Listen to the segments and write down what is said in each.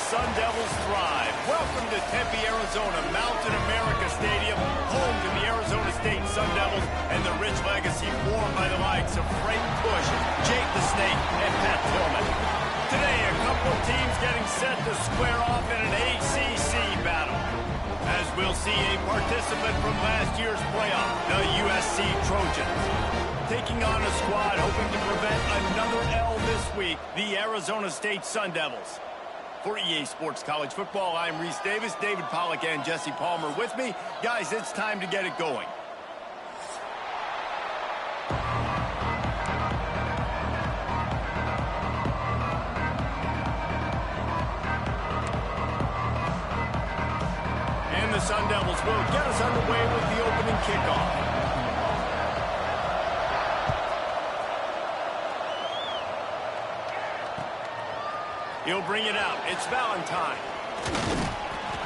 Sun Devils thrive. Welcome to Tempe, Arizona, Mountain America Stadium, home to the Arizona State Sun Devils and the rich legacy formed by the likes of Frank Bush, Jake the Snake, and Pat Tillman. Today, a couple of teams getting set to square off in an ACC battle. As we'll see a participant from last year's playoff, the USC Trojans. Taking on a squad hoping to prevent another L this week, the Arizona State Sun Devils. For EA Sports College Football, I'm Reese Davis, David Pollack, and Jesse Palmer with me. Guys, it's time to get it going. And the Sun Devils will get us underway with the opening kickoff. He'll bring it out. It's Valentine.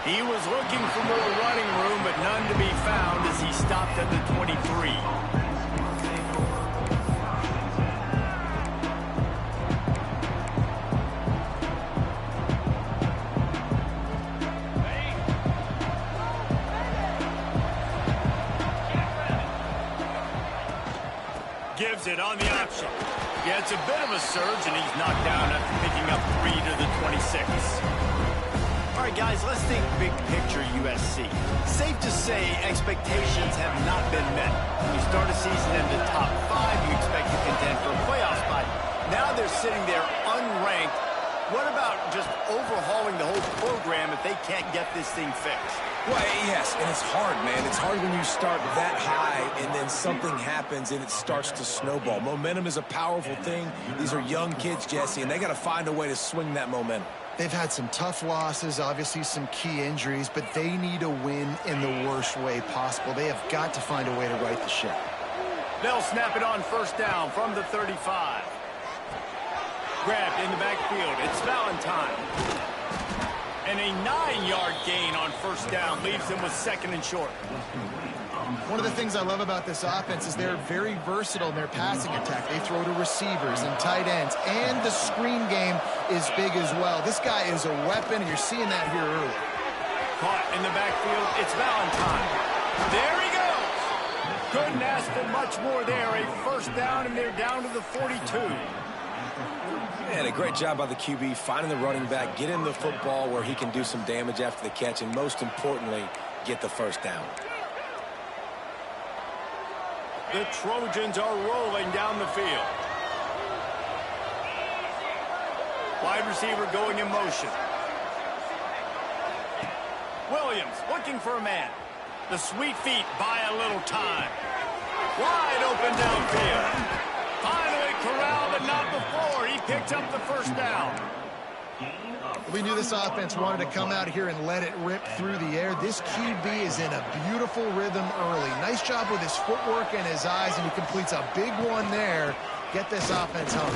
He was looking for more running room, but none to be found as he stopped at the 23. Gives it on the option. Yeah, it's a bit of a surge, and he's knocked down after picking up 3 to the 26. All right, guys, let's think big picture USC. Safe to say expectations have not been met. You start a season in the top 5, you expect to contend for a playoff spot. Now they're sitting there unranked. What about just overhauling the whole program if they can't get this thing fixed? Well, yes, and it's hard, man. It's hard when you start that high and then something happens and it starts to snowball. Momentum is a powerful thing. These are young kids, Jesse, and they got to find a way to swing that momentum. They've had some tough losses, obviously some key injuries, but they need a win in the worst way possible. They have got to find a way to right the ship. They'll snap it on first down from the 35. Grabbed in the backfield. It's Valentine. And a 9-yard gain on first down leaves them with 2nd and short. One of the things I love about this offense is they're very versatile in their passing attack. They throw to receivers and tight ends, and the screen game is big as well. This guy is a weapon, and you're seeing that here early. Caught in the backfield, it's Valentine. There he goes. Couldn't ask for much more there. A first down, and they're down to the 42. Man, a great job by the QB, finding the running back, get him the football where he can do some damage after the catch, and most importantly, get the first down. The Trojans are rolling down the field. Wide receiver going in motion. Williams looking for a man. The sweet feet buy a little time. Wide open downfield. Finally corralled, but not before. He picked up the first down. We knew this offense wanted to come out here and let it rip through the air. This QB is in a beautiful rhythm early. Nice job with his footwork and his eyes, and he completes a big one there. Get this offense home.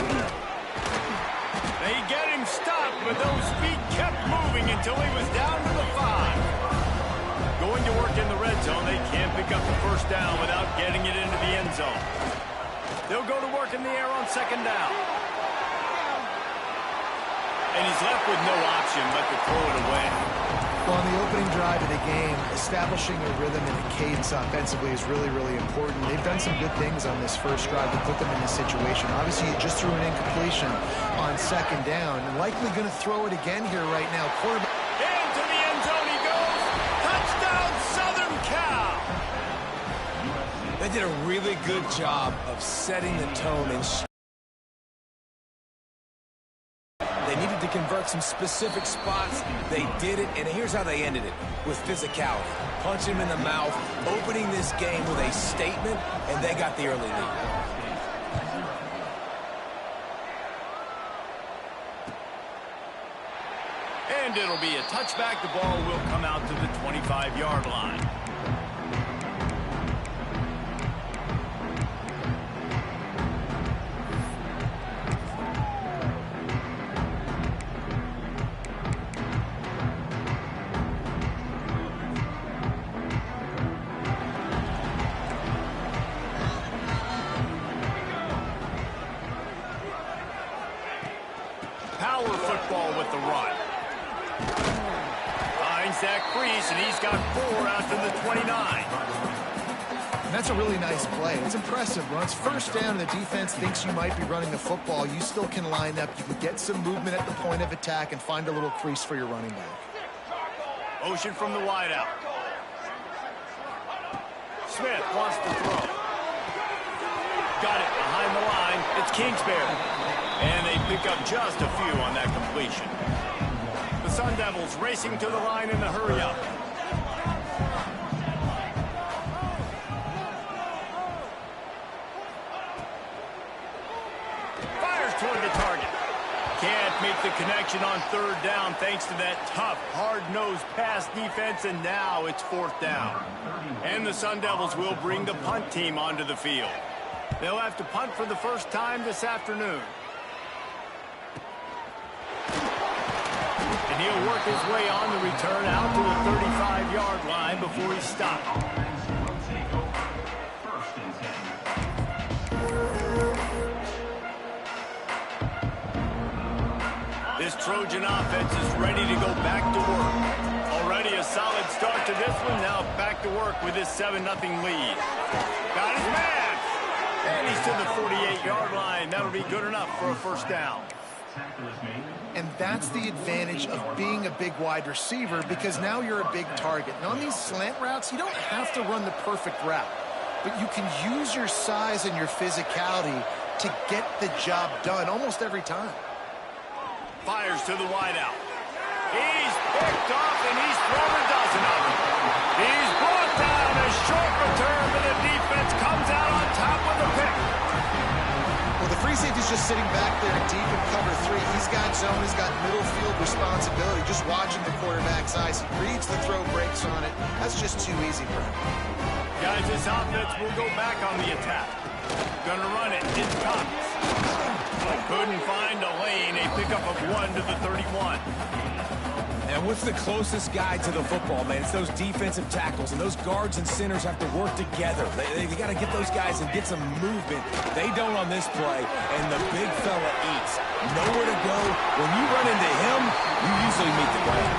They get him stopped, but those feet kept moving until he was down to the 5. Going to work in the red zone, they can't pick up the first down without getting it into the end zone. They'll go to work in the air on 2nd down. And he's left with no option but to throw it away. Well, on the opening drive of the game, establishing a rhythm and a cadence offensively is really, really important. They've done some good things on this first drive to put them in this situation. Obviously, he just threw an incompletion on 2nd down. Likely going to throw it again here right now. Quarterback. Into the end zone he goes. Touchdown, Southern Cal. They did a really good job of setting the tone and they needed to convert some specific spots. They did it, and here's how they ended it, with physicality. Punch him in the mouth, opening this game with a statement, and they got the early lead. And it'll be a touchback. The ball will come out to the 25-yard line. Power football with the run. That's a really nice play. It's impressive. When it's first down and the defense thinks you might be running the football, you still can line up. You can get some movement at the point of attack and find a little crease for your running back. Motion from the wideout. Smith wants to throw. Got it behind the line. It's Kingsbury. And they pick up just a few on that completion. The Sun Devils racing to the line in the hurry-up. Fires toward the target. Can't make the connection on third down thanks to that tough, hard-nosed pass defense, and now it's fourth down. And the Sun Devils will bring the punt team onto the field. They'll have to punt for the first time this afternoon. And he'll work his way on the return out to the 35-yard line before he's stopped. This Trojan offense is ready to go back to work. Already a solid start to this one. Now back to work with this 7-0 lead. Got his man. And he's to the 48-yard line. That'll be good enough for a first down. And that's the advantage of being a big wide receiver, because now you're a big target. And on these slant routes, you don't have to run the perfect route, but you can use your size and your physicality to get the job done almost every time. Fires to the wideout. He's picked off, and he's thrown a dozen of them. He's brought down a short return, but the defense comes out on top with a pick. Well, the free safety's just sitting back there deep in cover 3. He's got zone, he's got middle field responsibility, just watching the quarterback's eyes. He reads the throw, breaks on it. That's just too easy for him. Guys, this offense will go back on the attack. Gonna run it. It's Cox. Couldn't find a lane. A pickup of 1 to the 31. And what's the closest guy to the football, man? It's those defensive tackles, and those guards and centers have to work together. They got to get those guys and get some movement. They don't on this play, and the big fella eats. Nowhere to go. When you run into him, you usually meet the ground.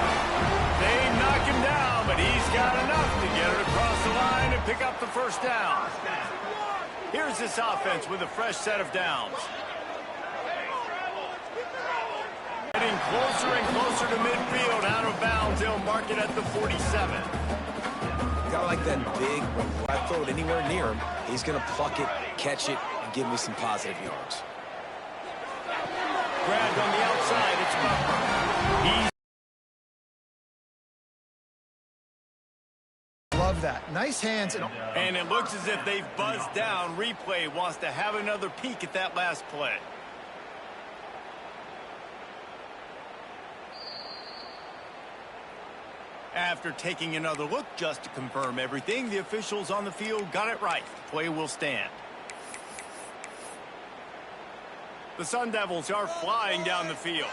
They knock him down, but he's got enough to get it across the line and pick up the first down. Here's this offense with a fresh set of downs. Getting closer and closer to midfield, out of bounds. They'll mark it at the 47. Got like that big, when I throw it anywhere near him, he's going to pluck it, catch it, and give me some positive yards. Grabbed on the outside, it's Butler. Love that. Nice hands. And it looks as if they've buzzed down. Replay wants to have another peek at that last play. After taking another look just to confirm everything, the officials on the field got it right. The play will stand. The Sun Devils are flying down the field.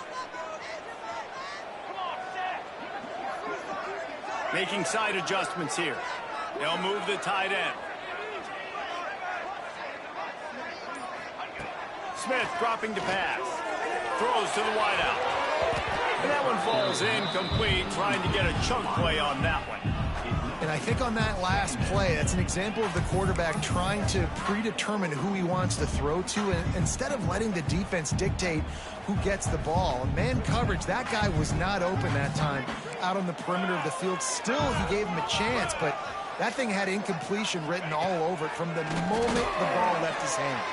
Making side adjustments here. They'll move the tight end. Smith dropping to pass. Throws to the wideout. And that one falls incomplete, trying to get a chunk play on that one. And I think on that last play, that's an example of the quarterback trying to predetermine who he wants to throw to, and instead of letting the defense dictate who gets the ball. Man coverage, that guy was not open that time out on the perimeter of the field. Still, he gave him a chance, but that thing had incompletion written all over it from the moment the ball left his hand.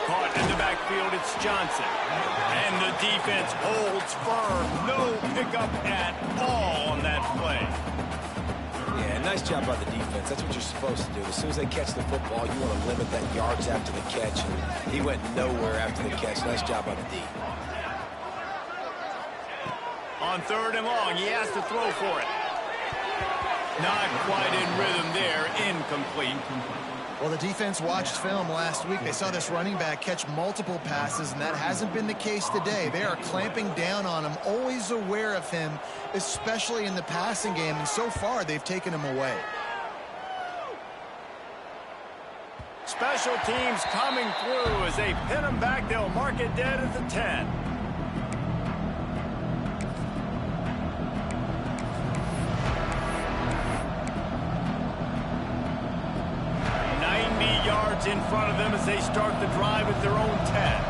Caught in the backfield, it's Johnson. And the defense holds firm. No pickup at all on that play. Yeah, nice job by the defense. That's what you're supposed to do. As soon as they catch the football, you want to limit that yards after the catch. And he went nowhere after the catch. Nice job by the D. On third and long, he has to throw for it. Not quite in rhythm there. Incomplete. Well, the defense watched film last week. They saw this running back catch multiple passes, and that hasn't been the case today. They are clamping down on him, always aware of him, especially in the passing game, and so far they've taken him away. Special teams coming through as they pin him back. They'll mark it dead at the 10. yards in front of them as they start the drive at their own 10.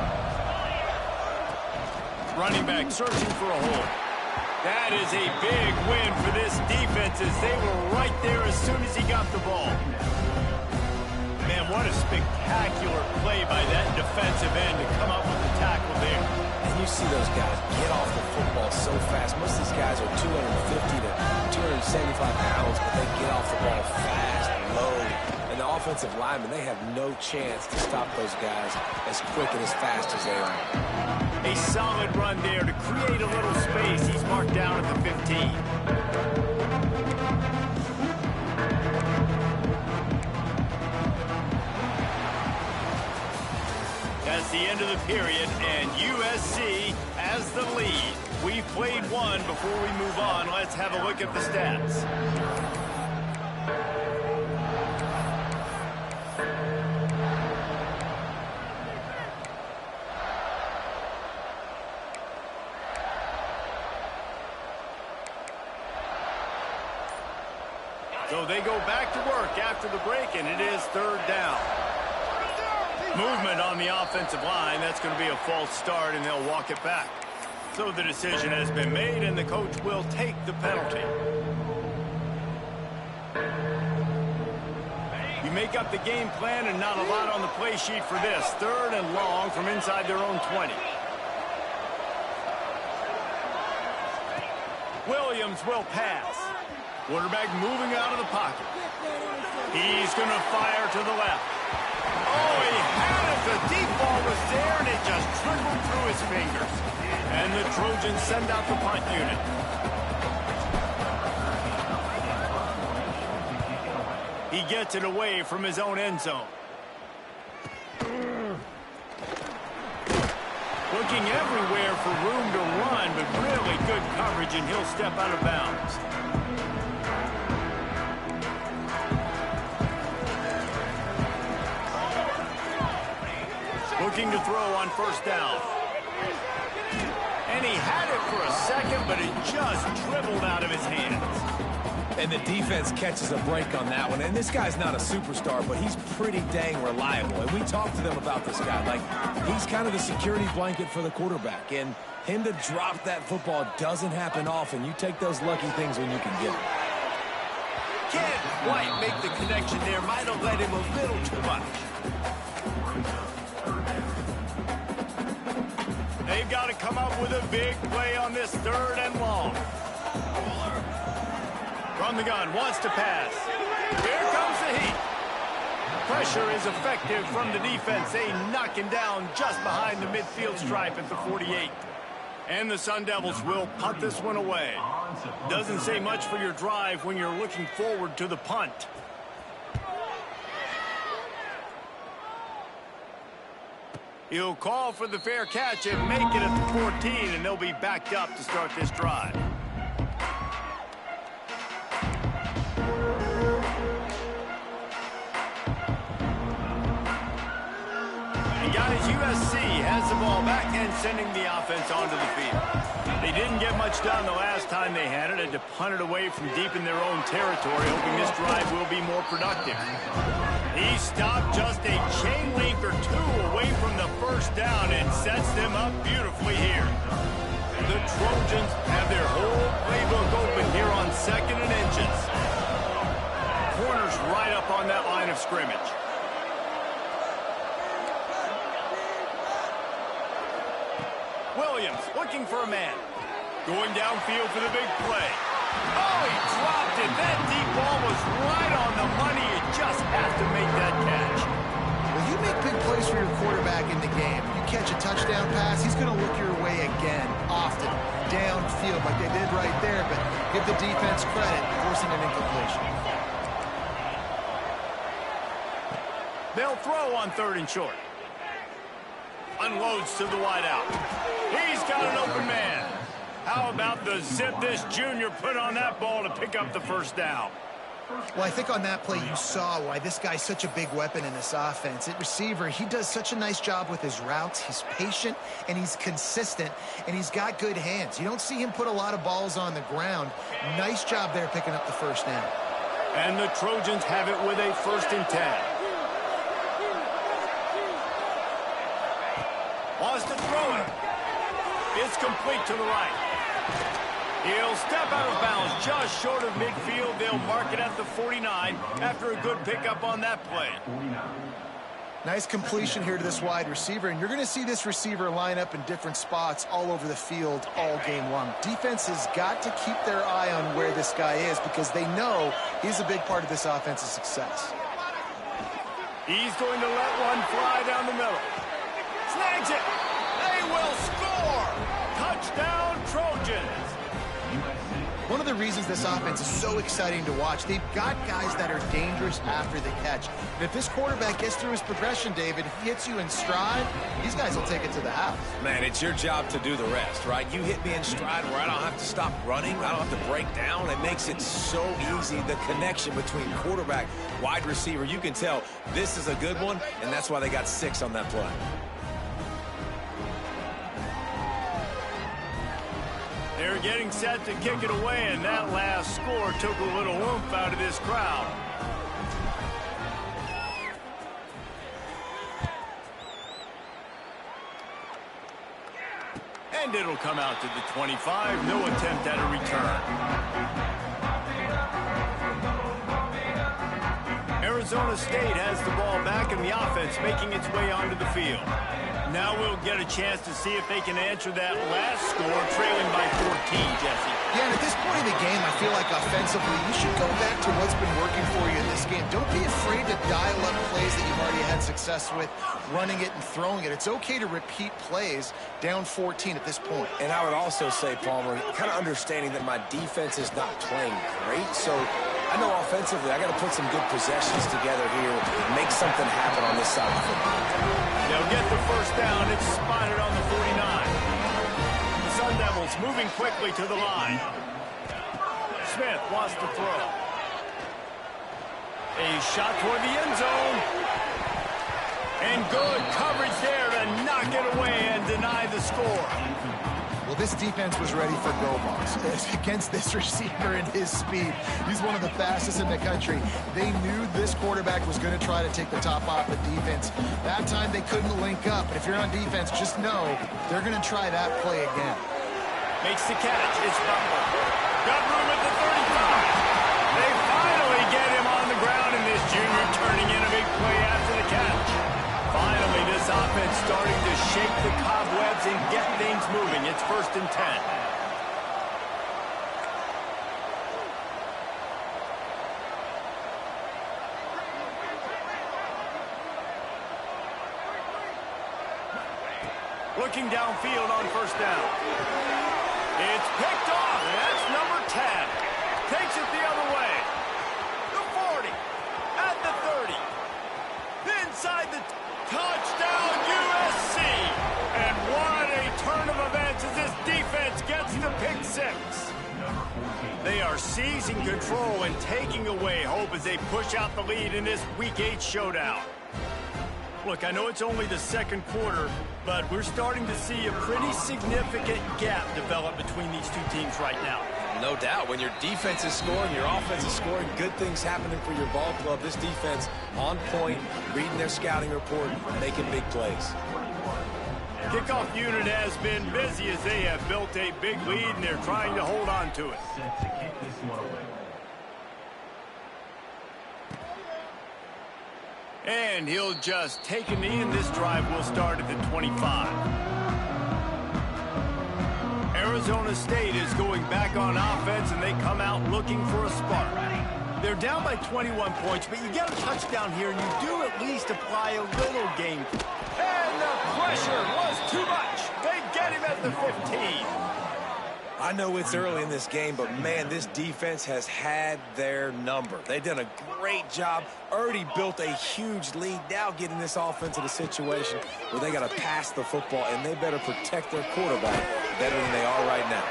Running back searching for a hole. That is a big win for this defense as they were right there as soon as he got the ball. Man, what a spectacular play by that defensive end to come up with the tackle there. And you see those guys get off the football so fast. Most of these guys are 250 to 275 pounds, but they get off the ball fast, low. And the offensive linemen, they have no chance to stop those guys as quick and as fast as they are. A solid run there to create a little space. He's marked down at the 15. That's the end of the period, and USC has the lead. We've played one. Before we move on, let's have a look at the stats. So they go back to work after the break, and it is third down. Movement on the offensive line. That's going to be a false start, and they'll walk it back. So the decision has been made, and the coach will take the penalty. You make up the game plan, and not a lot on the play sheet for this. Third and long from inside their own 20. Williams will pass. Quarterback moving out of the pocket. He's going to fire to the left. Oh, he had it. The deep ball was there, and it just trickled through his fingers. And the Trojans send out the punt unit. He gets it away from his own end zone. Looking everywhere for room to run, but really good coverage, and he'll step out of bounds. Looking to throw on first down. And he had it for a second, but it just dribbled out of his hands. And the defense catches a break on that one. And this guy's not a superstar, but he's pretty dang reliable. And we talked to them about this guy. Like, he's kind of the security blanket for the quarterback. And him to drop that football doesn't happen often. You take those lucky things when you can get them. Can't quite make the connection there. Might have led him a little too much. They've got to come up with a big play on this third and long. From the gun, wants to pass. Here comes the heat. Pressure is effective from the defense. They knock him down just behind the midfield stripe at the 48. And the Sun Devils will punt this one away. Doesn't say much for your drive when you're looking forward to the punt. He'll call for the fair catch and make it at the 14, and they'll be backed up to start this drive. And guys, USC has the ball back and sending the offense onto the field. They didn't get much done the last time they had it to punt it away from deep in their own territory, hoping this drive will be more productive. He stopped just a chain link or two away from the first down and sets them up beautifully here. The Trojans have their whole playbook open here on 2nd and inches. Corners right up on that line of scrimmage. Williams looking for a man. Going downfield for the big play. Oh, he dropped it. That deep ball was right on the money. You just have to make that catch. Well, you make big plays for your quarterback in the game. You catch a touchdown pass, he's going to look your way again, often, downfield like they did right there, but give the defense credit, forcing an incompletion. They'll throw on 3rd and short. Unloads to the wideout. He's got an open man. How about the zip this junior put on that ball to pick up the first down? Well, I think on that play you saw why this guy's such a big weapon in this offense. At receiver, he does such a nice job with his routes. He's patient, and he's consistent, and he's got good hands. You don't see him put a lot of balls on the ground. Nice job there picking up the first down. And the Trojans have it with a 1st and 10. draws to throw it. It's complete to the right. He'll step out of bounds just short of midfield. They'll mark it at the 49 after a good pickup on that play. Nice completion here to this wide receiver, and you're going to see this receiver line up in different spots all over the field all game long. Defense has got to keep their eye on where this guy is because they know he's a big part of this offense's success. He's going to let one fly down the middle. Snags it. They will score. Touchdown, Trojans. One of the reasons this offense is so exciting to watch, they've got guys that are dangerous after the catch. And if this quarterback gets through his progression, David, he hits you in stride, these guys will take it to the house. Man, it's your job to do the rest, right? You hit me in stride where I don't have to stop running. I don't have to break down. It makes it so easy. The connection between quarterback, wide receiver, you can tell this is a good one, and that's why they got 6 on that play. They're getting set to kick it away, and that last score took a little oomph out of this crowd. And it'll come out to the 25. No attempt at a return. Arizona State has the ball back, and the offense making its way onto the field. Now we'll get a chance to see if they can answer that last score, trailing by 14, Jesse. Yeah, and at this point in the game, I feel like offensively, you should go back to what's been working for you in this game. Don't be afraid to dial up plays that you've already had success with, running it and throwing it. It's okay to repeat plays down 14 at this point. And I would also say, Palmer, kind of understanding that my defense is not playing great, so I know offensively I got to put some good possessions together here and make something happen on this side of the football. They'll get the first down. It's spotted on the 49. The Sun Devils moving quickly to the line. Smith wants to throw. A shot toward the end zone. And good coverage there to knock it away and deny the score. Well, this defense was ready for go balls against this receiver and his speed. He's one of the fastest in the country. They knew this quarterback was going to try to take the top off the defense. That time they couldn't link up. But if you're on defense, just know they're going to try that play again. Makes the catch. It's Butler. Got room at the 35. They finally get him on the ground, and this junior turning in a big play after the catch. Finally, this offense starting to shake the cobwebs and get things moving. It's 1st and 10. Looking downfield on 1st down. It's picked off, and that's number 10. Takes it the other way. The 40. At the 30. Inside the touchdown, USC. And what a turn of events as this defense gets the pick 6. They are seizing control and taking away hope as they push out the lead in this Week 8 showdown. Look, I know it's only the 2nd quarter, but we're starting to see a pretty significant gap develop between these two teams right now. No doubt. When your defense is scoring, your offense is scoring, good things happening for your ball club. This defense on point, reading their scouting report, making big plays. Kickoff unit has been busy as they have built a big lead, and they're trying to hold on to it. And he'll just take a knee, and this drive will start at the 25. Arizona State is going back on offense, and they come out looking for a spark. They're down by 21 points, but you get a touchdown here, and you do at least apply a little game. And the pressure was too much. They get him at the 15. I know it's early in this game, but, man, this defense has had their number. They've done a great job, already built a huge lead, now getting this offense in a situation where they got to pass the football, and they better protect their quarterback better than they are right now.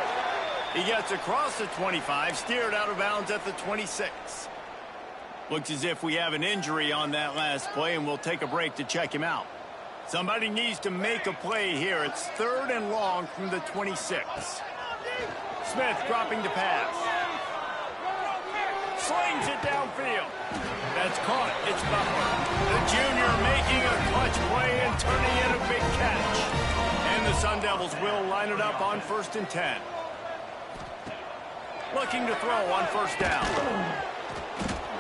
He gets across the 25, steered out of bounds at the 26. Looks as if we have an injury on that last play, and we'll take a break to check him out. Somebody needs to make a play here. It's 3rd and long from the 26. Smith dropping to pass. Slings it downfield. That's caught. It's Butler. The junior making a clutch play and turning in a big catch. the Sun Devils will line it up on 1st and 10. Looking to throw on 1st down.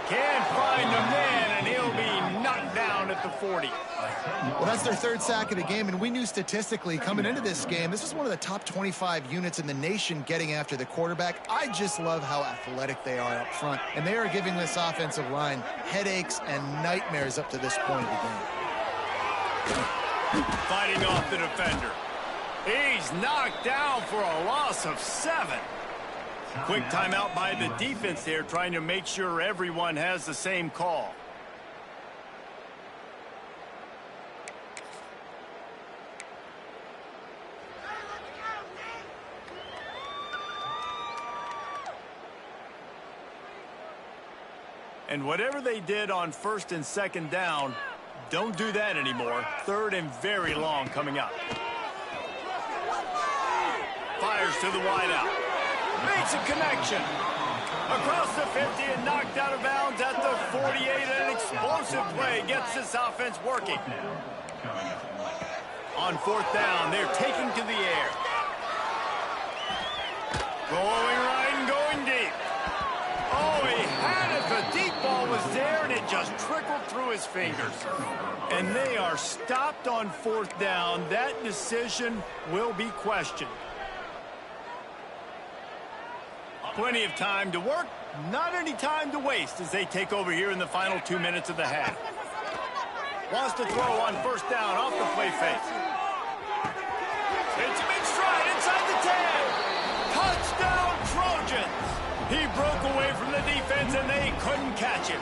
Can't find a man, and he'll be knocked down at the 40. Well, that's their 3rd sack of the game, and we knew statistically coming into this game, this is one of the top 25 units in the nation getting after the quarterback. I just love how athletic they are up front, and they are giving this offensive line headaches and nightmares up to this point of the game. Fighting off the defender. He's knocked down for a loss of 7. Quick timeout by the defense there, trying to make sure everyone has the same call. And whatever they did on 1st and 2nd down, don't do that anymore. 3rd and very long coming up. Fires to the wideout. Makes a connection. Across the 50 and knocked out of bounds at the 48. An explosive play gets this offense working. On 4th down, they're taking to the air. Going right and going deep. Oh, he had it. The deep ball was there, and it just trickled through his fingers. And they are stopped on 4th down. That decision will be questioned. Plenty of time to work, not any time to waste as they take over here in the final 2 minutes of the half. Wants to throw on 1st down off the play fake. It's a big stride inside the 10. Touchdown Trojans. He broke away from the defense and they couldn't catch him.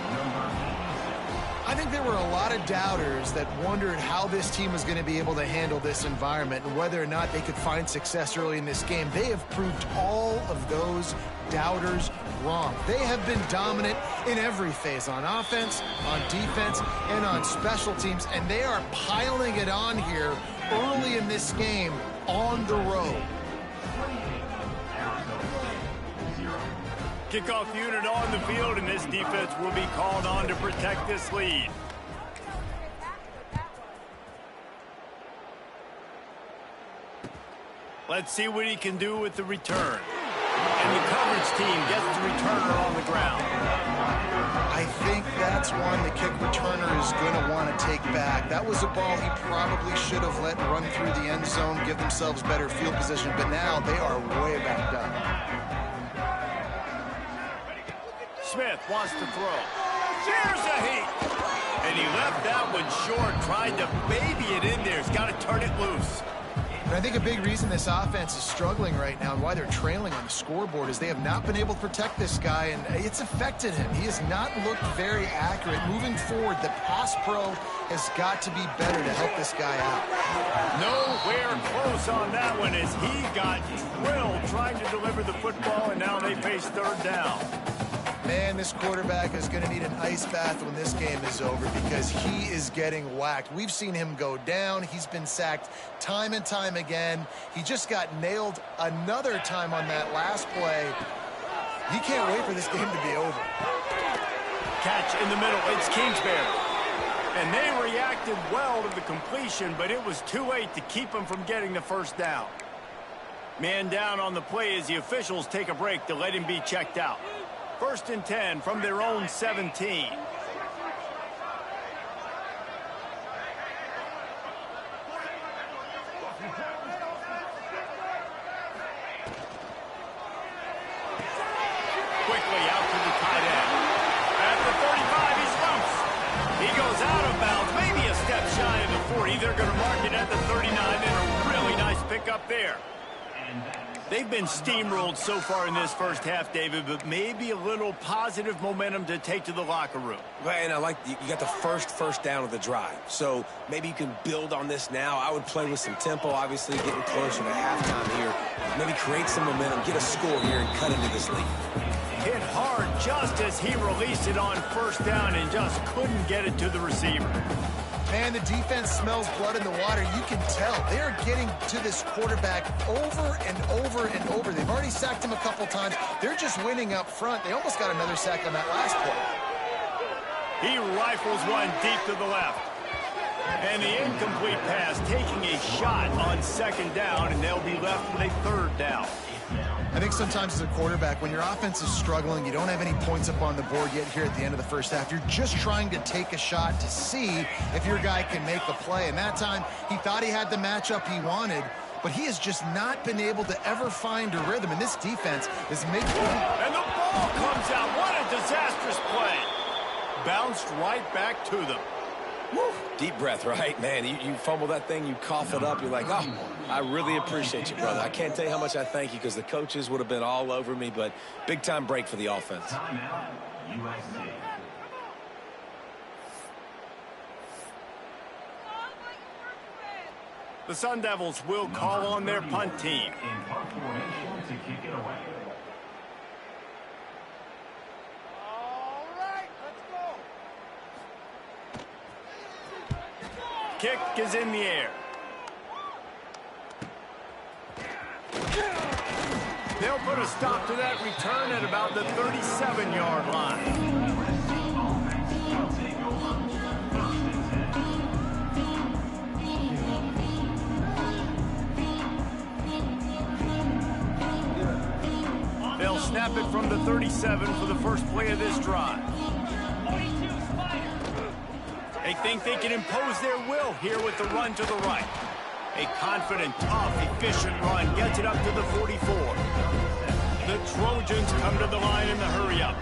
I think there were a lot of doubters that wondered how this team was going to be able to handle this environment and whether or not they could find success early in this game. They have proved all of those doubters wrong. They have been dominant in every phase, on offense, on defense, and on special teams, and they are piling it on here early in this game on the road. Kickoff unit on the field, and this defense will be called on to protect this lead. Let's see what he can do with the return. And the coverage team gets the returner on the ground. I think that's one the kick returner is going to want to take back. That was a ball he probably should have let run through the end zone, give themselves better field position, but now they are way backed up. Smith wants to throw. Here's a heat. And he left that one short, tried to baby it in there. He's got to turn it loose. And I think a big reason this offense is struggling right now and why they're trailing on the scoreboard is they have not been able to protect this guy, and it's affected him. He has not looked very accurate. Moving forward, the pass pro has got to be better to help this guy out. Nowhere close on that one as he got drilled trying to deliver the football, and now they face 3rd down. Man, this quarterback is going to need an ice bath when this game is over because he is getting whacked. We've seen him go down. He's been sacked time and time again. He just got nailed another time on that last play. He can't wait for this game to be over. Catch in the middle. It's Kingsbury. And they reacted well to the completion, but it was too late to keep him from getting the 1st down. Man down on the play as the officials take a break to let him be checked out. 1st and 10 from their own 17. Quickly out to the tight end. At the 35, he's loose. He goes out of bounds, maybe a step shy of the 40. They're going to mark it at the 39, and a really nice pickup there. They've been steamrolled so far in this first half, David, but maybe a little positive momentum to take to the locker room. And I like you got the first down of the drive. So maybe you can build on this now. I would play with some tempo, obviously getting closer to halftime here. Maybe create some momentum, get a score here, and cut into this lead. Hit hard just as he released it on 1st down and just couldn't get it to the receiver. Man, the defense smells blood in the water. You can tell. They're getting to this quarterback over and over and over. They've already sacked him a couple times. They're just winning up front. They almost got another sack on that last play. He rifles one deep to the left. And the incomplete pass taking a shot on second down, and they'll be left with a third down. I think sometimes as a quarterback, when your offense is struggling, you don't have any points up on the board yet here at the end of the first half. You're just trying to take a shot to see if your guy can make a play. And that time, he thought he had the matchup he wanted, but he has just not been able to ever find a rhythm. And this defense is making... And the ball comes out. What a disastrous play. Bounced right back to them. Woo. Deep breath, right? Man, you fumble that thing, you cough it up, you're like, oh, I really appreciate you, brother. I can't tell you how much I thank you because the coaches would have been all over me, but big-time break for the offense. The Sun Devils will call on their punt team. Kick is in the air. They'll put a stop to that return at about the 37-yard line. They'll snap it from the 37 for the first play of this drive. They think they can impose their will here with the run to the right. A confident, tough, efficient run gets it up to the 44. The Trojans come to the line in the hurry-up.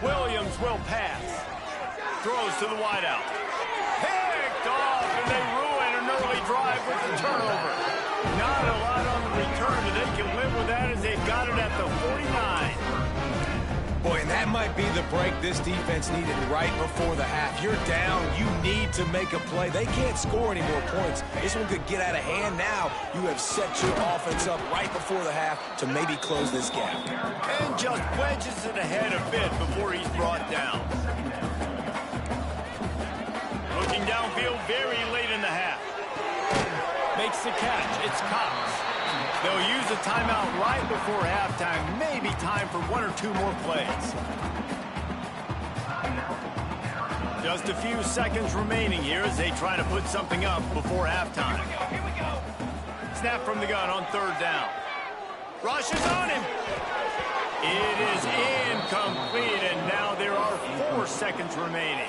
Williams will pass. Throws to the wideout. Picked off, and they ruin an early drive with the turnover. Not a lot on the return, but they can live with that as they've got it at the 49. Boy, and that might be the break this defense needed right before the half. You're down. You need to make a play. They can't score any more points. This one could get out of hand now. You have set your offense up right before the half to maybe close this gap. And just wedges it ahead a bit before he's brought down. Looking downfield very late in the half. Makes the catch. It's Cox. They'll use a timeout right before halftime. Maybe time for one or two more plays. Just a few seconds remaining here as they try to put something up before halftime. Here we go. Snap from the gun on third down. Rush is on him. It is incomplete, and now there are 4 seconds remaining.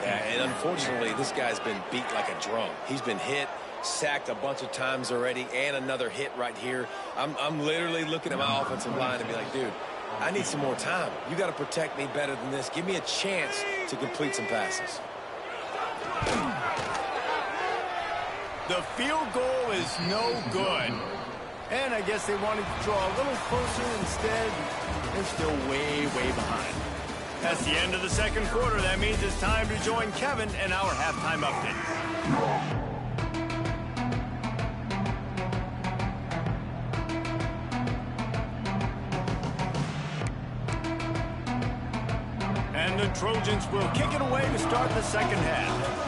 Yeah, and unfortunately, this guy's been beat like a drum. He's been hit, sacked a bunch of times already, and another hit right here. I'm literally looking at my offensive line and be like, dude, I need some more time. You got to protect me better than this. Give me a chance to complete some passes. The field goal is no good. And I guess they wanted to draw a little closer. Instead, they're still way, way behind. That's the end of the second quarter. That means it's time to join Kevin and our halftime update. And the Trojans will kick it away to start the second half.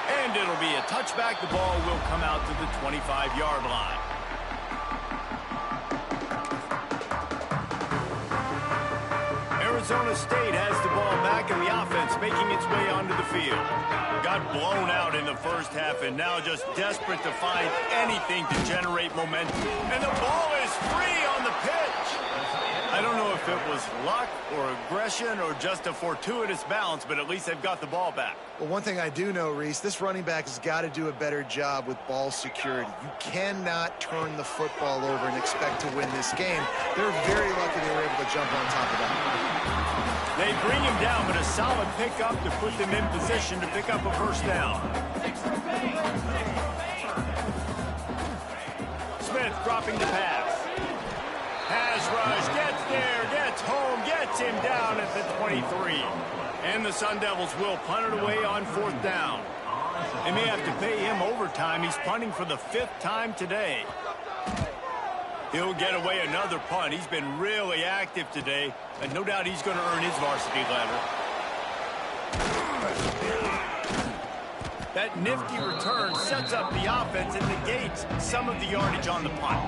And it'll be a touchback. The ball will come out to the 25-yard line. Arizona State has the ball back in the offense, making its way onto the field. Got blown out in the first half and now just desperate to find anything to generate momentum. And the ball is free on the pitch. I don't know if it was luck or aggression or just a fortuitous bounce, but at least they've got the ball back. Well, one thing I do know, Reese, this running back has got to do a better job with ball security. You cannot turn the football over and expect to win this game. They're very lucky they were able to jump on top of that. They bring him down, but a solid pickup to put them in position to pick up a first down. Smith dropping the pass. Pass rush, gets there, gets home, gets him down at the 23. And the Sun Devils will punt it away on fourth down. They may have to pay him overtime. He's punting for the 5th time today. He'll get away another punt. He's been really active today, and no doubt he's going to earn his varsity letter. That nifty return sets up the offense and negates some of the yardage on the punt.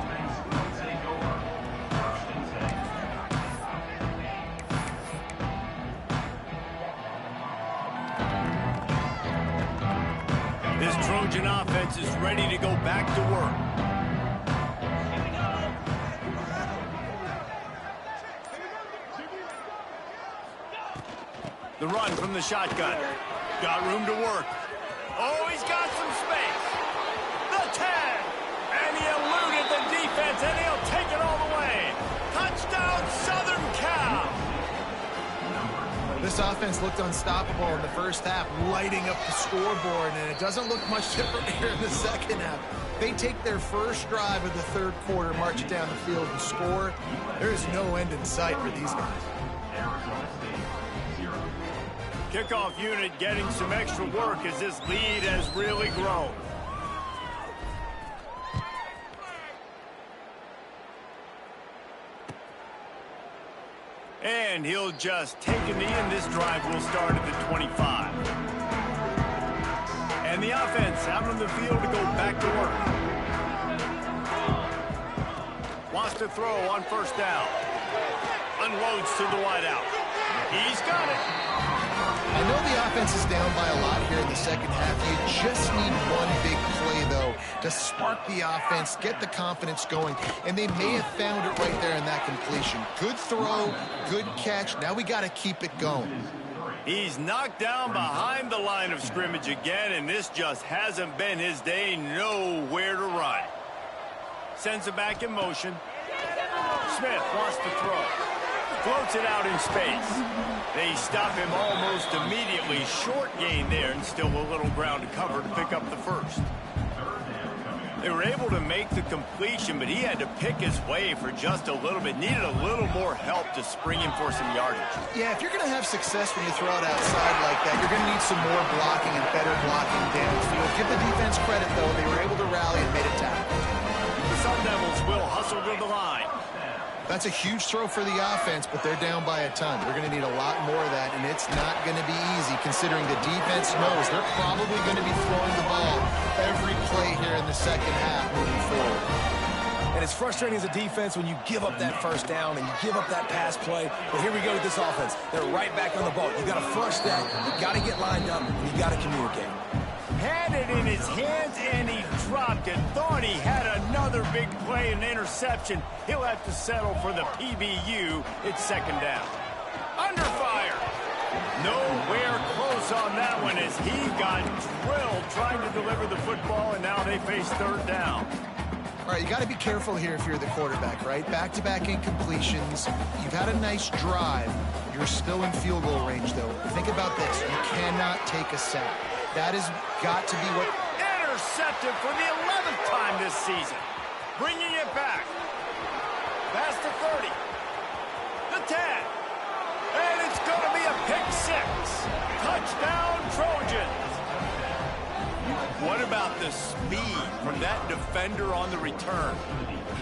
This Trojan offense is ready to go back to work. The run from the shotgun. Got room to work. Oh, he's got some space. The 10. And he eluded the defense, and he'll take it all the way. Touchdown, Southern Cal. This offense looked unstoppable in the first half, lighting up the scoreboard, and it doesn't look much different here in the second half. They take their first drive of the third quarter, march it down the field, and score. There is no end in sight for these guys. Kickoff unit getting some extra work as this lead has really grown. And he'll just take a knee, and this drive will start at the 25. And the offense out on the field to go back to work. Wants to throw on first down. Unloads to the wideout. He's got it. I know the offense is down by a lot here in the second half. You just need one big play, though, to spark the offense, get the confidence going, and they may have found it right there in that completion. Good throw, good catch. Now we got to keep it going. He's knocked down behind the line of scrimmage again, and this just hasn't been his day. Nowhere to run. Sends it back in motion. Smith wants to throw. Floats it out in space. They stop him almost immediately. Short gain there, and still a little ground to cover to pick up the first. They were able to make the completion, but he had to pick his way for just a little bit. Needed a little more help to spring him for some yardage. Yeah, if you're going to have success when you throw it outside like that, you're going to need some more blocking and better blocking downfield. Give the defense credit, though. They were able to rally and made a tackle. The Sun Devils will hustle to the line. That's a huge throw for the offense, but they're down by a ton. They're going to need a lot more of that, and it's not going to be easy considering the defense knows they're probably going to be throwing the ball every play here in the second half moving forward. And it's frustrating as a defense when you give up that first down and you give up that pass play. But here we go with this offense. They're right back on the ball. You got to flush that. You got to get lined up, and you got to communicate. Had it in his hands, and he dropped it. Thought he had another big play, an interception. He'll have to settle for the PBU. It's second down. Under fire. Nowhere close on that one as he got drilled trying to deliver the football, and now they face third down. All right, you got to be careful here if you're the quarterback, right? Back-to-back incompletions. You've had a nice drive. You're still in field goal range, though. Think about this. You cannot take a sack. That has got to be what... Intercepted for the 11th time this season. Bringing it back. Past the 30. The 10. And it's going to be a pick six. Touchdown, Trojans. What about the speed from that defender on the return?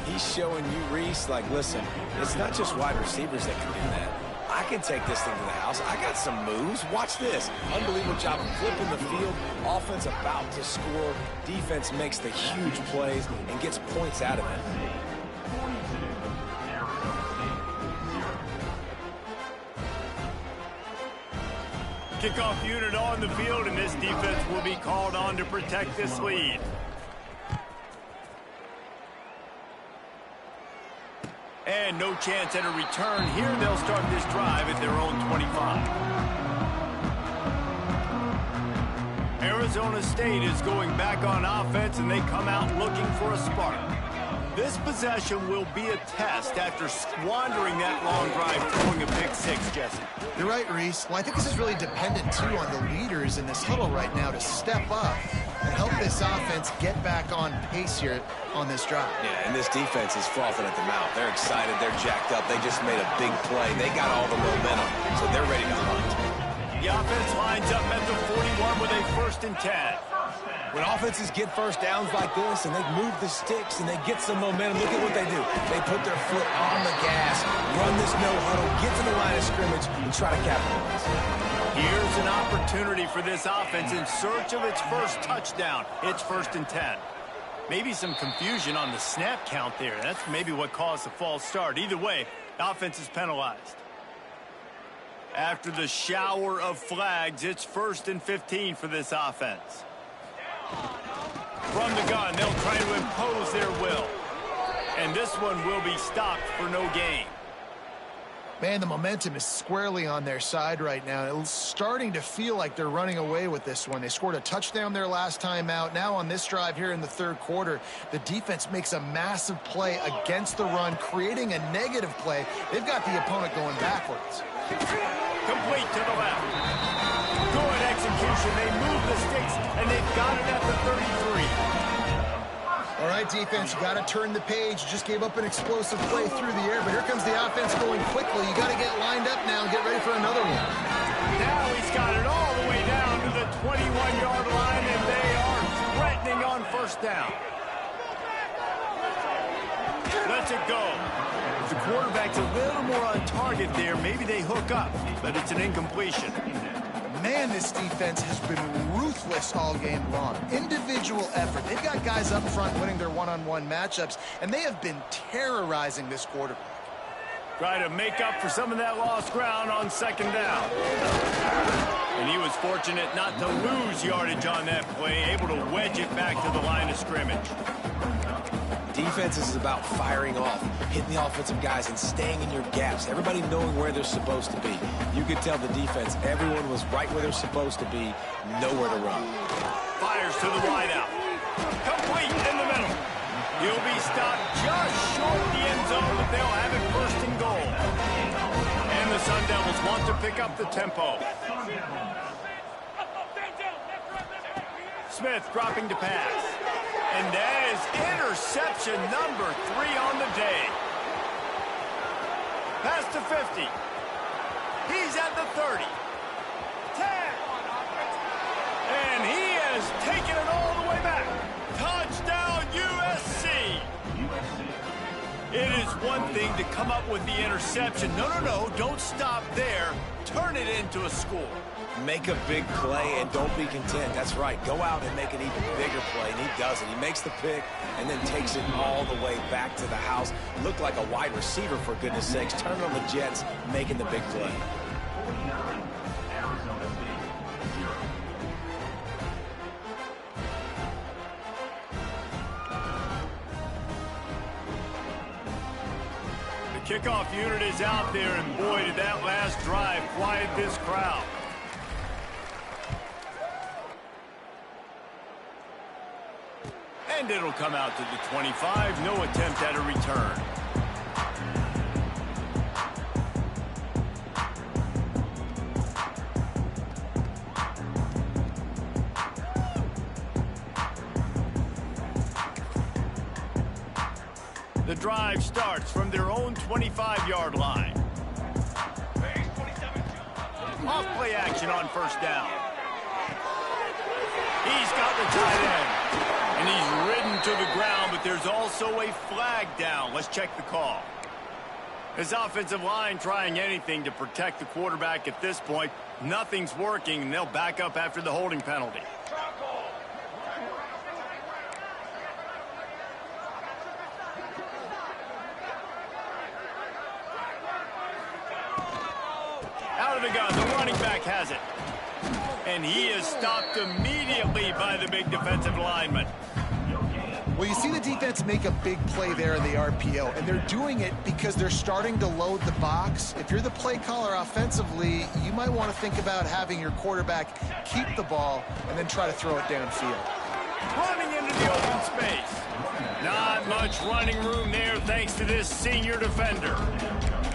He's showing you, Reese, like, listen, it's not just wide receivers that can do that. I can take this thing to the house. I got some moves. Watch this. Unbelievable job of flipping the field. Offense about to score. Defense makes the huge plays and gets points out of it. Kickoff unit on the field, and this defense will be called on to protect this lead. And no chance at a return here. They'll start this drive at their own 25. Arizona State is going back on offense, and they come out looking for a spark. This possession will be a test after squandering that long drive, throwing a pick six, Jesse. You're right, Reese. Well, I think this is really dependent, too, on the leaders in this huddle right now to step up and help this offense get back on pace here on this drive. Yeah, and this defense is frothing at the mouth. They're excited. They're jacked up. They just made a big play. They got all the momentum, so they're ready to hunt. The offense lines up at the 41 with a 1st and 10. When offenses get first downs like this and they move the sticks and they get some momentum, look at what they do. They put their foot on the gas, run this no huddle, get to the line of scrimmage, and try to capitalize. Here's an opportunity for this offense in search of its first touchdown. It's 1st and 10. Maybe some confusion on the snap count there. That's maybe what caused the false start. Either way, offense is penalized. After the shower of flags, it's 1st and 15 for this offense. From the gun, they'll try to impose their will. And this one will be stopped for no gain. Man, the momentum is squarely on their side right now. It's starting to feel like they're running away with this one. They scored a touchdown their last time out. Now on this drive here in the 3rd quarter, the defense makes a massive play against the run, creating a negative play. They've got the opponent going backwards. Complete to the left. Good execution. They move the sticks, and they've got it at the 33. All right, defense, you got to turn the page. You just gave up an explosive play through the air, but here comes the offense going quickly. You got to get lined up now and get ready for another one. Now he's got it all the way down to the 21-yard line, and they are threatening on 1st down. Lets it go. If the quarterback's a little more on target there, maybe they hook up, but it's an incompletion. Man, this defense has been ruthless all game long. Individual effort. They've got guys up front winning their one-on-one matchups, and they have been terrorizing this quarterback. Try to make up for some of that lost ground on 2nd down. And he was fortunate not to lose yardage on that play, able to wedge it back to the line of scrimmage. Defense is about firing off, hitting the offensive guys, and staying in your gaps. Everybody knowing where they're supposed to be. You could tell the defense, everyone was right where they're supposed to be, nowhere to run. Fires to the wideout. Complete in the middle. He'll be stopped just short of the end zone, but they'll have it 1st and goal. And the Sun Devils want to pick up the tempo. Smith dropping to pass. And that is interception number 3 on the day. Pass to 50. He's at the 30. 10. And he has taken it all the way back. Touchdown, USC. It is one thing to come up with the interception. No, don't stop there. Turn it into a score. Make a big play and don't be content. That's right. Go out and make an even bigger play, and he does it. He makes the pick and then takes it all the way back to the house. Looked like a wide receiver, for goodness sakes. Turn on the Jets, making the big play. The kickoff unit is out there, and boy, did that last drive quiet this crowd. And it'll come out to the 25. No attempt at a return. The drive starts from their own 25-yard line. Off play action on 1st down. He's got the tight end. And he's ridden to the ground, but there's also a flag down. Let's check the call. His offensive line trying anything to protect the quarterback at this point. Nothing's working, and they'll back up after the holding penalty. Out of the gun, the running back has it. And he is stopped immediately by the big defensive lineman. Well, you see the defense make a big play there in the RPO, and they're doing it because they're starting to load the box. If you're the play caller offensively, you might want to think about having your quarterback keep the ball and then try to throw it downfield. Running into the open space. Not much running room there thanks to this senior defender.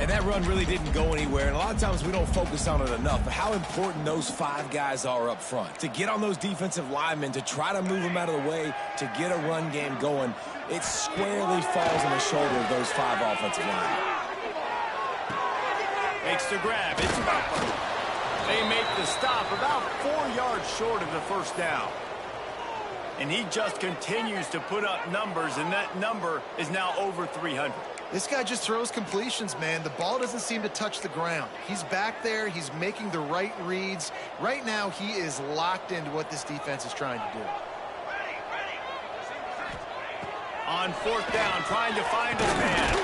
And that run really didn't go anywhere, and a lot of times we don't focus on it enough, but how important those 5 guys are up front. To get on those defensive linemen, to try to move them out of the way, to get a run game going, it squarely falls on the shoulder of those 5 offensive linemen. Makes the grab. It's Butler. They make the stop about 4 yards short of the 1st down. And he just continues to put up numbers, and that number is now over 300. This guy just throws completions, man. The ball doesn't seem to touch the ground. He's back there. He's making the right reads. Right now, he is locked into what this defense is trying to do. On fourth down, trying to find his man.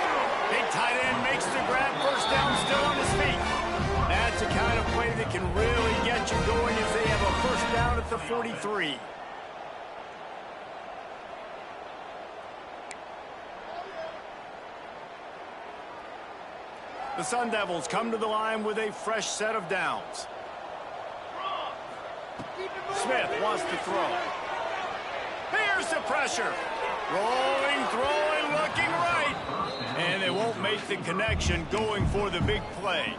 Big tight end makes the grab. First down, still on his feet. That's the kind of play that can really get you going if they have a first down at the 43. The Sun Devils come to the line with a fresh set of downs. Smith wants to throw. Here's the pressure. Rolling, throwing, looking right. And they won't make the connection going for the big play.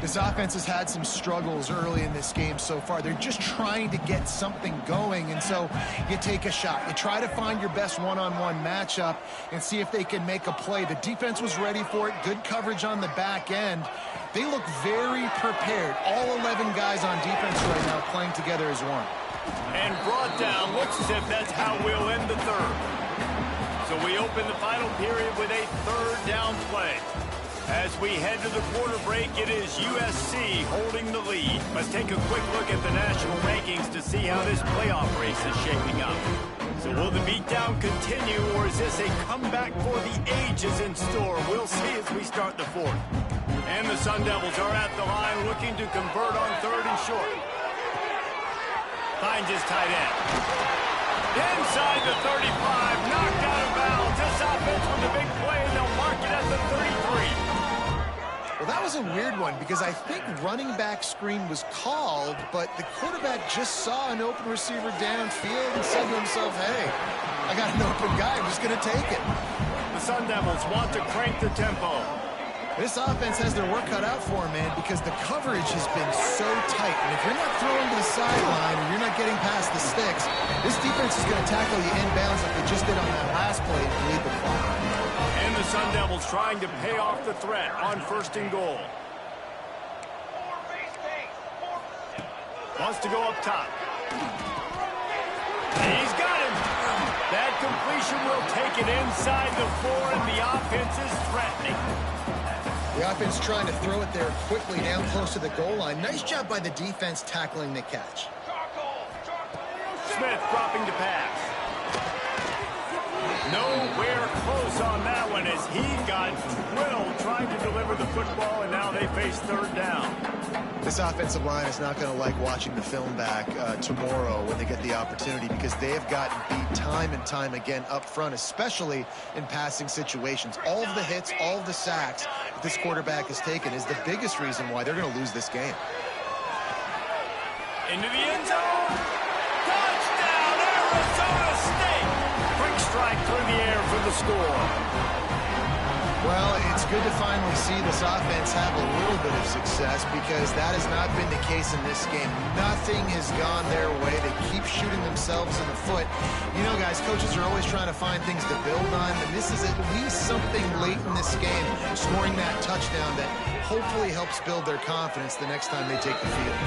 This offense has had some struggles early in this game so far. They're just trying to get something going, and so you take a shot. You try to find your best one-on-one matchup and see if they can make a play. The defense was ready for it. Good coverage on the back end. They look very prepared. All 11 guys on defense right now playing together as one. And brought down. Looks as if that's how we'll end the third. So we open the final period with a third down play. As we head to the quarter break, it is USC holding the lead. Let's take a quick look at the national rankings to see how this playoff race is shaping up. So will the beatdown continue, or is this a comeback for the ages in store? We'll see as we start the fourth. And the Sun Devils are at the line looking to convert on third and short. Finds his tight end. Inside the 35, knocked out of bounds. This offense with a big play, and they'll mark it at the 33. Well, that was a weird one because I think running back screen was called, but the quarterback just saw an open receiver downfield and said to himself, hey, I got an open guy. I'm just going to take it. The Sun Devils want to crank the tempo. This offense has their work cut out for them, man, because the coverage has been so tight. And if you're not throwing to the sideline or you're not getting past the sticks, this defense is going to tackle you inbounds like they just did on that last play to lead the clock. And the Sun Devils trying to pay off the threat on first and goal. Wants to go up top. He's got him. That completion will take it inside the 4, and the offense is threatening. The offense trying to throw it there quickly down close to the goal line. Nice job by the defense tackling the catch. Smith dropping to pass. Nowhere close on that one as he got drilled trying to deliver the football, and now they face third down. This offensive line is not going to like watching the film back tomorrow when they get the opportunity because they have gotten beat time and time again up front, especially in passing situations. All of the hits, all of the sacks that this quarterback has taken is the biggest reason why they're going to lose this game. Into the end zone. Touchdown, Arizona State. Quick strike through the air for the score. Well, it's good to finally see this offense have a little bit of success because that has not been the case in this game. Nothing has gone their way. They keep shooting themselves in the foot. You know, guys, coaches are always trying to find things to build on, and this is at least something late in this game, scoring that touchdown that hopefully helps build their confidence the next time they take the field.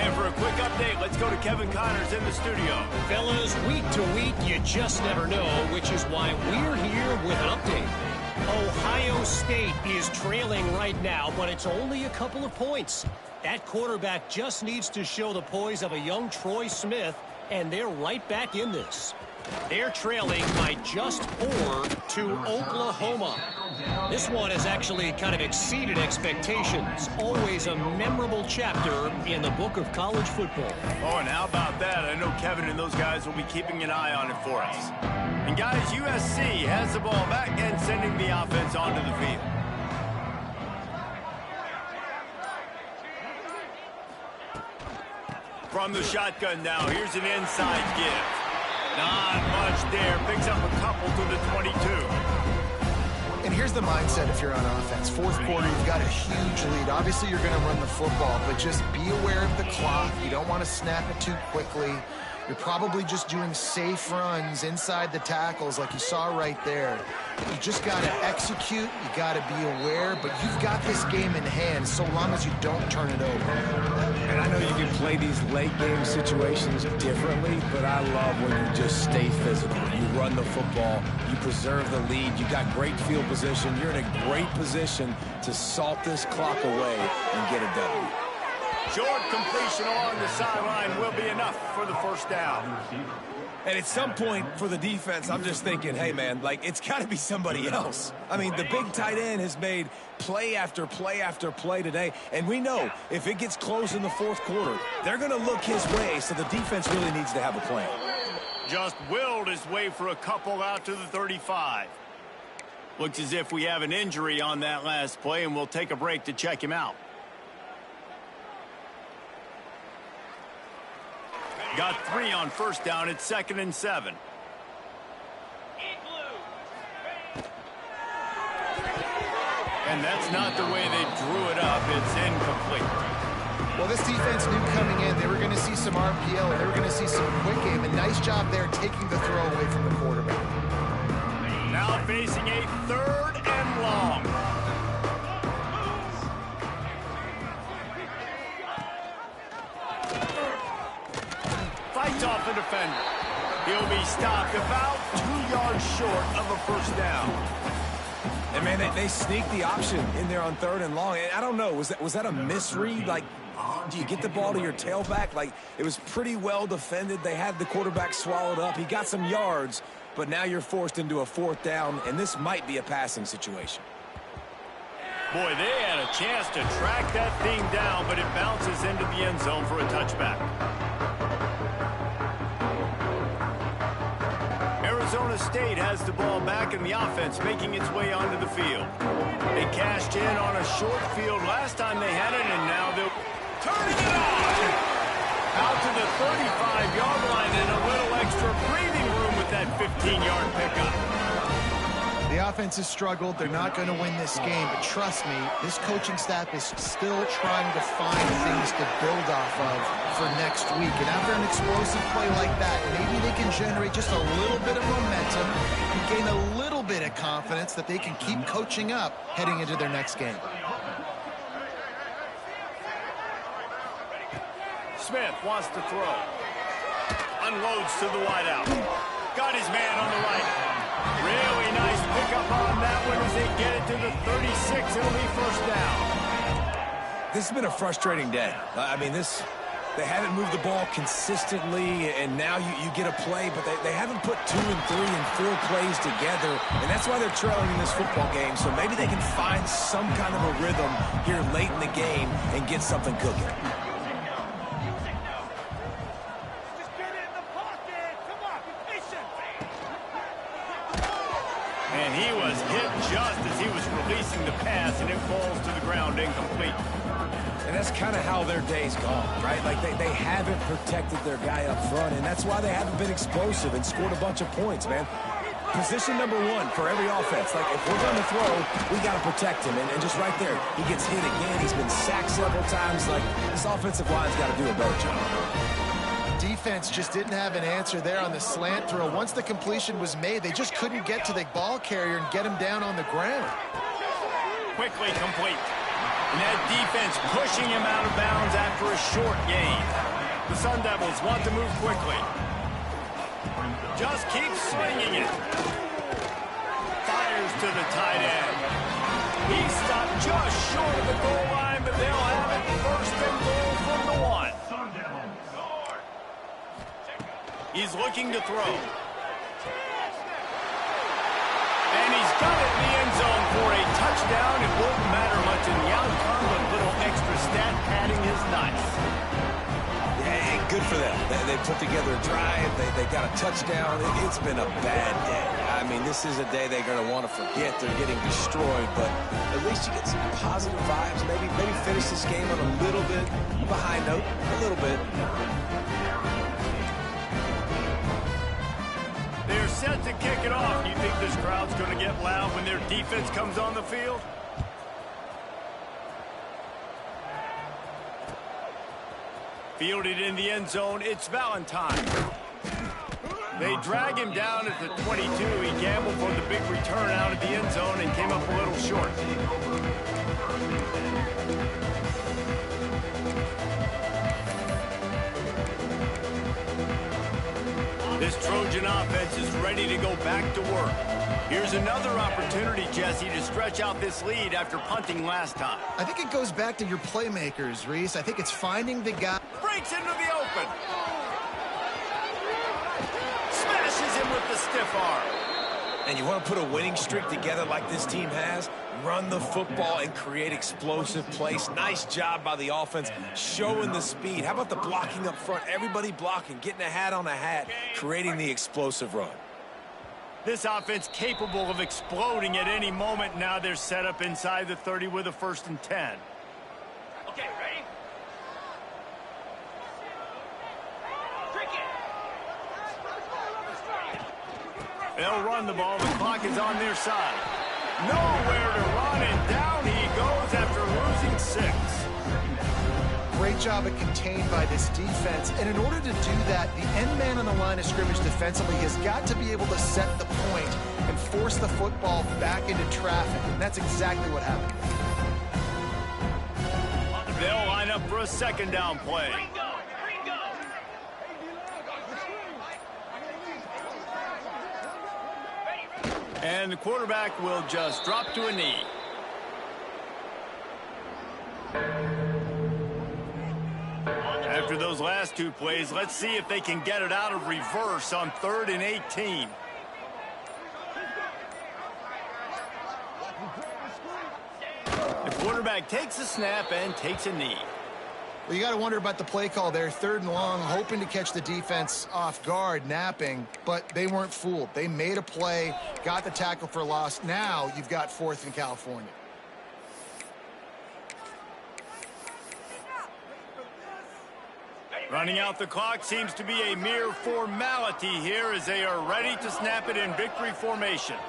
And for a quick update, let's go to Kevin Connors in the studio. Fellas, week to week, you just never know, which is why we're here with an update. Ohio State is trailing right now, but it's only a couple of points. That quarterback just needs to show the poise of a young Troy Smith, and they're right back in this. They're trailing by just 4 to Oklahoma. This one has actually kind of exceeded expectations. Always a memorable chapter in the book of college football. Oh, and how about that? I know Kevin and those guys will be keeping an eye on it for us. And guys, USC has the ball back and sending the offense onto the field. From the shotgun now, here's an inside give. Not much there. Picks up a couple to the 22. And here's the mindset if you're on offense. Fourth quarter, you've got a huge lead. Obviously, you're going to run the football, but just be aware of the clock. You don't want to snap it too quickly. You're probably just doing safe runs inside the tackles like you saw right there. You just got to execute. You got to be aware, but you've got this game in hand so long as you don't turn it over. And I know you can play these late game situations differently, but I love when you just stay physical. you run the football, you preserve the lead, you got great field position, you're in a great position to salt this clock away and get a W. Short completion along the sideline will be enough for the first down. And at some point for the defense, I'm just thinking, hey, man, like, it's got to be somebody else. I mean, the big tight end has made play after play after play today. And we know if it gets close in the fourth quarter, they're going to look his way, so the defense really needs to have a plan. Just willed his way for a couple out to the 35. Looks as if we have an injury on that last play, and we'll take a break to check him out. Got 3 on first down. It's 2nd and 7. And that's not the way they drew it up. It's incomplete. Well, this defense knew coming in they were going to see some RPO, and they were going to see some quick game. And nice job there taking the throw away from the quarterback. Now facing a 3rd and long. Fights off the defender. He'll be stopped about 2 yards short of a first down. And, man, they sneaked the option in there on 3rd and long. And I don't know, was that a misread? Like, do you get the ball to your tailback? Like, it was pretty well defended. They had the quarterback swallowed up. He got some yards, but now you're forced into a 4th down, and this might be a passing situation. Boy, they had a chance to track that thing down, but it bounces into the end zone for a touchback. Arizona State has the ball back in the offense, making its way onto the field. They cashed in on a short field last time they had it, and now they're turning it on! Out to the 35-yard line and a little extra breathing room with that 15-yard pickup. The offense has struggled. They're not going to win this game, but trust me, this coaching staff is still trying to find things to build off of for next week. And after an explosive play like that, maybe they can generate just a little bit of momentum and gain a little bit of confidence that they can keep coaching up heading into their next game. Smith wants to throw. Unloads to the wideout. Got his man on the right. Really nice pickup on that one as they get it to the 36. It'll be first down. This has been a frustrating day. I mean, they haven't moved the ball consistently, and now you get a play, but they haven't put 2 and 3 and 4 plays together, and that's why they're trailing in this football game. So maybe they can find some kind of a rhythm here late in the game and get something cooking. And he was hit just as he was releasing the pass, and it falls to the ground incomplete. And that's kind of how their day's gone, right? Like, they haven't protected their guy up front, and that's why they haven't been explosive and scored a bunch of points, man. Position number 1 for every offense. Like, if we're going to throw, we got to protect him. And just right there, he gets hit again. He's been sacked several times. Like, this offensive line's got to do a better job. Defense just didn't have an answer there on the slant throw. Once the completion was made, they just couldn't get to the ball carrier and get him down on the ground. Quickly complete. And that defense pushing him out of bounds after a short gain. The Sun Devils want to move quickly. Just keeps swinging it. Fires to the tight end. He stopped just short of the goal line, but they'll have it 1st and goal from the 1. He's looking to throw. And he's got it in the end zone for a touchdown. It won't matter much in the outcome, but a little extra stat padding is nice. Yeah, good for them. They put together a drive. They got a touchdown. It's been a bad day. I mean, this is a day they're going to want to forget. They're getting destroyed, but at least you get some positive vibes. Maybe finish this game on a little bit of a high note. A little bit. They're set to kick it off. You think this crowd's going to get loud when their defense comes on the field? Fielded in the end zone, it's Valentine. They drag him down at the 22. He gambled for the big return out of the end zone and came up a little short. This Trojan offense is ready to go back to work. Here's another opportunity, Jesse, to stretch out this lead after punting last time. I think it goes back to your playmakers, Reese. I think it's finding the guy. Breaks into the open. Smashes him with the stiff arm. And you want to put a winning streak together like this team has? Run the football and create explosive plays. Nice job by the offense, showing the speed. How about the blocking up front? Everybody blocking, getting a hat on a hat, creating the explosive run. This offense capable of exploding at any moment. Now they're set up inside the 30 with a 1st and 10. Okay, ready? They'll run the ball. The clock is on their side. Nowhere to run, and down he goes after losing 6. Great job at contained by this defense. And in order to do that, the end man on the line of scrimmage defensively has got to be able to set the point and force the football back into traffic. And that's exactly what happened. They'll line up for a 2nd down play. And the quarterback will just drop to a knee. After those last 2 plays, let's see if they can get it out of reverse on 3rd and 18. The quarterback takes a snap and takes a knee. Well, you got to wonder about the play call there. 3rd and long, hoping to catch the defense off guard, napping, but they weren't fooled. They made a play, got the tackle for loss. Now you've got 4th in California. Running out the clock seems to be a mere formality here as they are ready to snap it in victory formation.